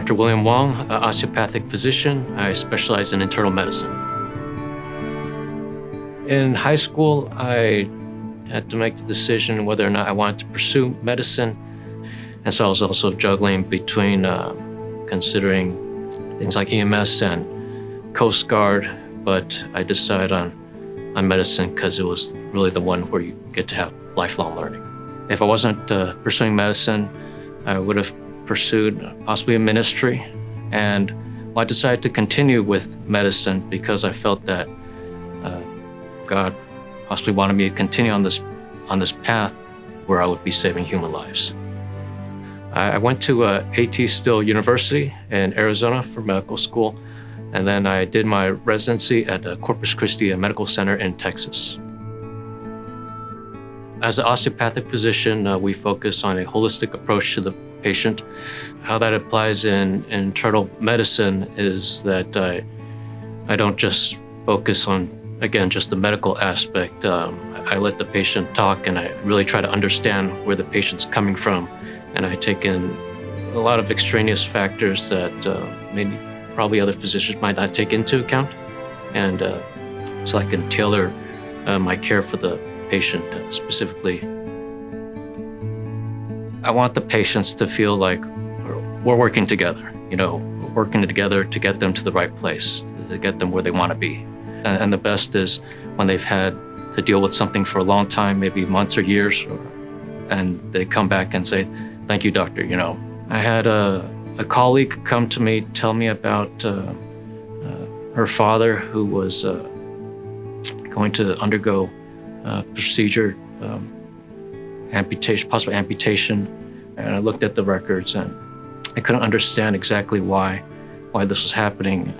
Dr. William Wang, an osteopathic physician. I specialize in internal medicine. In high school, I had to make the decision whether or not I wanted to pursue medicine. And so I was also juggling between considering things like EMS and Coast Guard, but I decided on medicine because it was really the one where you get to have lifelong learning. If I wasn't pursuing medicine, I would have pursued possibly a ministry. And I decided to continue with medicine because I felt that God possibly wanted me to continue on this path where I would be saving human lives. I went to A.T. Still University in Arizona for medical school, and then I did my residency at Corpus Christi Medical Center in Texas. As an osteopathic physician, we focus on a holistic approach to the patient. How that applies in internal medicine is that I don't just focus on, again, just the medical aspect. I let the patient talk, and I really try to understand where the patient's coming from. And I take in a lot of extraneous factors that maybe probably other physicians might not take into account. And so I can tailor my care for the patient specifically. I want the patients to feel like we're working together, we're working together to get them to the right place, to get them where they want to be. And the best is when they've had to deal with something for a long time, maybe months or years, and they come back and say, "Thank you, doctor." I had a colleague come to me, tell me about her father who was going to undergo procedure, amputation, possible amputation. And I looked at the records and I couldn't understand exactly why this was happening.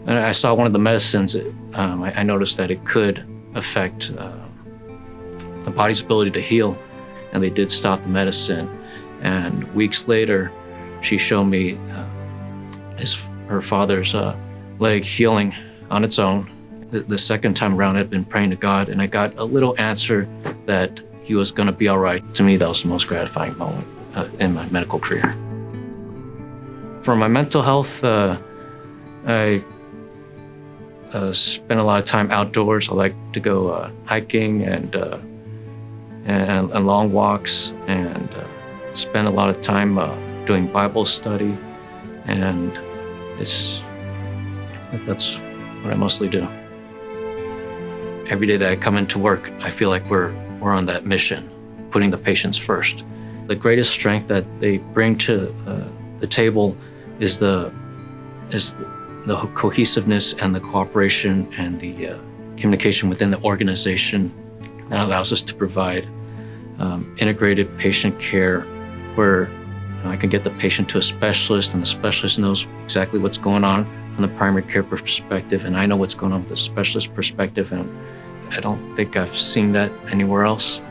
And I saw one of the medicines, I noticed that it could affect the body's ability to heal, and they did stop the medicine. And weeks later, she showed me her father's leg healing on its own. The second time around, I'd been praying to God, and I got a little answer that he was going to be all right. To me, that was the most gratifying moment in my medical career. For my mental health, I spend a lot of time outdoors. I like to go hiking and long walks, and spend a lot of time doing Bible study, and that's what I mostly do. Every day that I come into work, I feel like we're on that mission, putting the patients first. The greatest strength that they bring to the table is the cohesiveness and the cooperation and the communication within the organization that allows us to provide integrated patient care where I can get the patient to a specialist, and the specialist knows exactly what's going on from the primary care perspective, and I know what's going on with the specialist perspective, and I don't think I've seen that anywhere else.